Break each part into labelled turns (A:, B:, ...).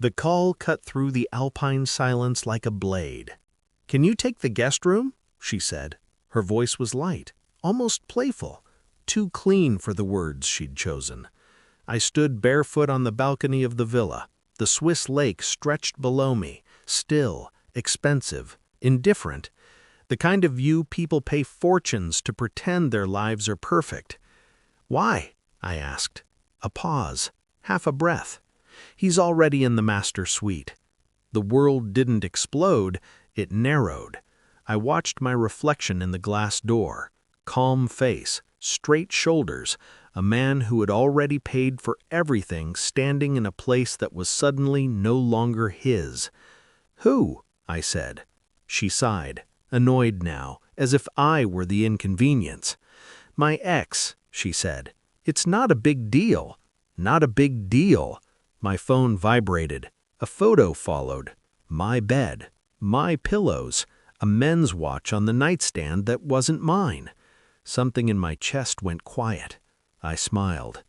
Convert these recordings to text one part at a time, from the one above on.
A: The call cut through the alpine silence like a blade. "Can you take the guest room?" she said. Her voice was light, almost playful, too clean for the words she'd chosen. I stood barefoot on the balcony of the villa. The Swiss lake stretched below me, still, expensive, indifferent, the kind of view people pay fortunes to pretend their lives are perfect. "Why?" I asked. A pause, half a breath. "He's already in the master suite." The world didn't explode, it narrowed. I watched my reflection in the glass door. Calm face, straight shoulders, a man who had already paid for everything standing in a place that was suddenly no longer his. "Who?" I said. She sighed, annoyed now, as if I were the inconvenience. "My ex," she said. "It's not a big deal." Not a big deal. My phone vibrated. A photo followed. My bed. My pillows. A men's watch on the nightstand that wasn't mine. Something in my chest went quiet. I smiled.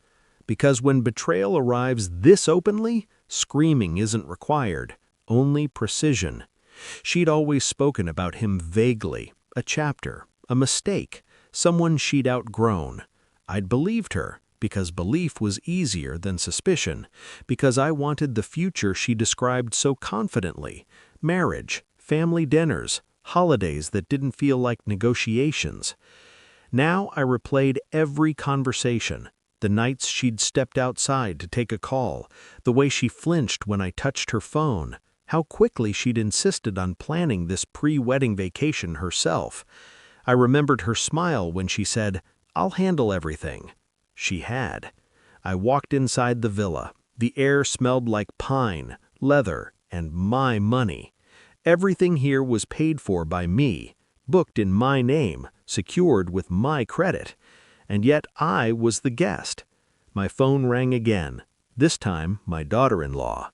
A: Because when betrayal arrives this openly, screaming isn't required, only precision. She'd always spoken about him vaguely, a chapter, a mistake, someone she'd outgrown. I'd believed her, because belief was easier than suspicion, because I wanted the future she described so confidently, marriage, family dinners, holidays that didn't feel like negotiations. Now I replayed every conversation, the nights she'd stepped outside to take a call, the way she flinched when I touched her phone, how quickly she'd insisted on planning this pre-wedding vacation herself. I remembered her smile when she said, "I'll handle everything." She had. I walked inside the villa. The air smelled like pine, leather, and my money. Everything here was paid for by me, booked in my name, secured with my credit. And yet I was the guest. My phone rang again, this time my daughter-in-law.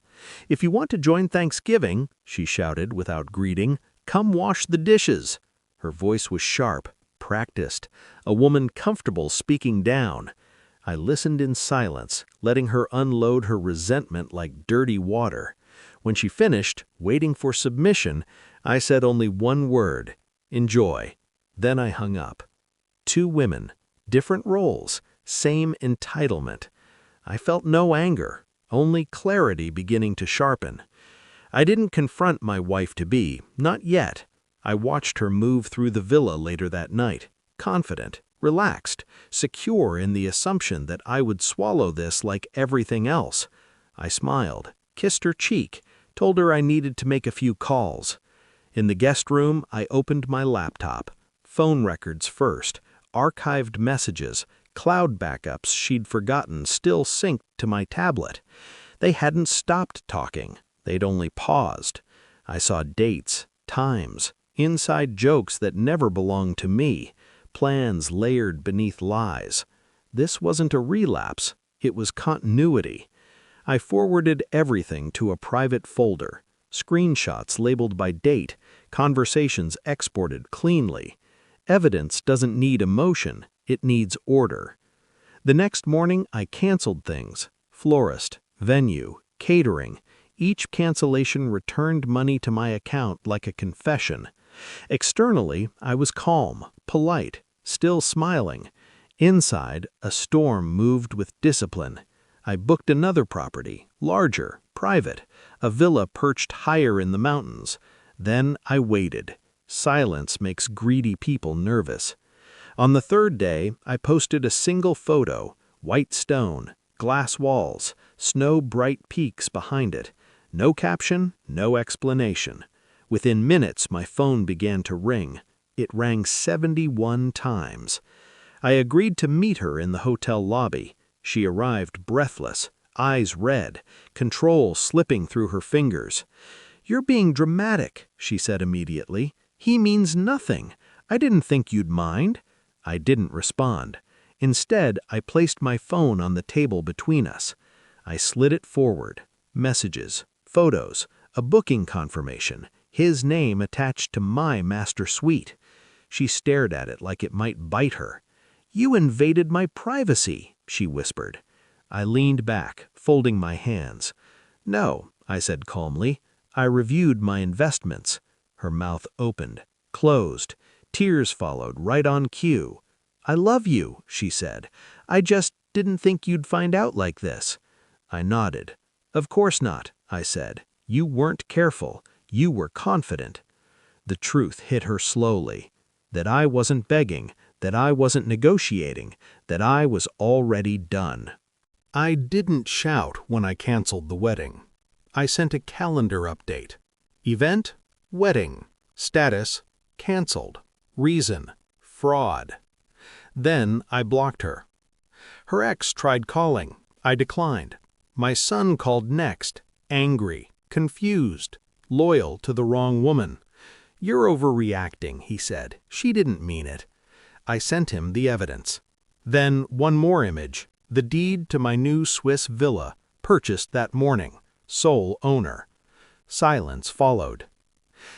A: "If you want to join Thanksgiving," she shouted without greeting, "come wash the dishes." Her voice was sharp, practiced, a woman comfortable speaking down. I listened in silence, letting her unload her resentment like dirty water. When she finished, waiting for submission, I said only one word, "Enjoy." Then I hung up. Two women, different roles, same entitlement. I felt no anger, only clarity beginning to sharpen. I didn't confront my wife-to-be, not yet. I watched her move through the villa later that night, confident, relaxed, secure in the assumption that I would swallow this like everything else. I smiled, kissed her cheek, told her I needed to make a few calls. In the guest room, I opened my laptop. Phone records first, archived messages, cloud backups she'd forgotten still synced to my tablet. They hadn't stopped talking, they'd only paused. I saw dates, times, inside jokes that never belonged to me, plans layered beneath lies. This wasn't a relapse, it was continuity. I forwarded everything to a private folder, screenshots labeled by date, conversations exported cleanly. Evidence doesn't need emotion, it needs order. The next morning I canceled things, florist, venue, catering. Each cancellation returned money to my account like a confession. Externally, I was calm, polite, still smiling. Inside, a storm moved with discipline. I booked another property, larger, private, a villa perched higher in the mountains. Then I waited. Silence makes greedy people nervous. On the third day, I posted a single photo, white stone, glass walls, snow-bright peaks behind it. No caption, no explanation. Within minutes, my phone began to ring. It rang 71 times. I agreed to meet her in the hotel lobby. She arrived breathless, eyes red, control slipping through her fingers. "You're being dramatic," she said immediately. "He means nothing. I didn't think you'd mind." I didn't respond. Instead, I placed my phone on the table between us. I slid it forward. Messages, photos, a booking confirmation, his name attached to my master suite. She stared at it like it might bite her. "You invaded my privacy," she whispered. I leaned back, folding my hands. "No, I said calmly. I reviewed my investments. Her mouth opened, closed. Tears followed right on cue. I love you, she said. I just didn't think you'd find out like this. I nodded. Of course not, I said. You weren't careful. You were confident. The truth hit her slowly. That I wasn't begging, that I wasn't negotiating, that I was already done. I didn't shout when I canceled the wedding. I sent a calendar update. Event, wedding. Status, canceled. Reason, fraud. Then I blocked her. Her ex tried calling. I declined. My son called next, angry, confused, loyal to the wrong woman. You're overreacting, he said. She didn't mean it. I sent him the evidence. Then one more image, the deed to my new Swiss villa, purchased that morning, sole owner. Silence followed.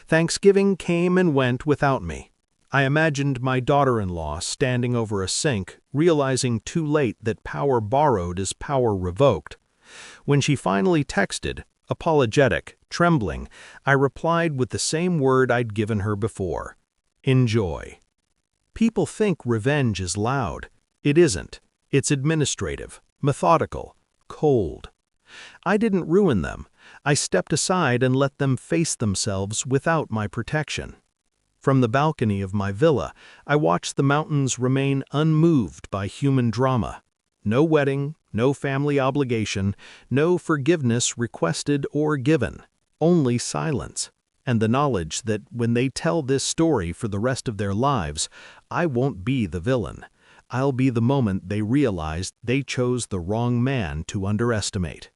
A: Thanksgiving came and went without me. I imagined my daughter-in-law standing over a sink, realizing too late that power borrowed is power revoked. When she finally texted, apologetic, trembling, I replied with the same word I'd given her before. Enjoy. People think revenge is loud. It isn't. It's administrative, methodical, cold. I didn't ruin them. I stepped aside and let them face themselves without my protection. From the balcony of my villa, I watched the mountains remain unmoved by human drama. No wedding, no family obligation, no forgiveness requested or given, only silence, and the knowledge that when they tell this story for the rest of their lives, I won't be the villain. I'll be the moment they realize they chose the wrong man to underestimate.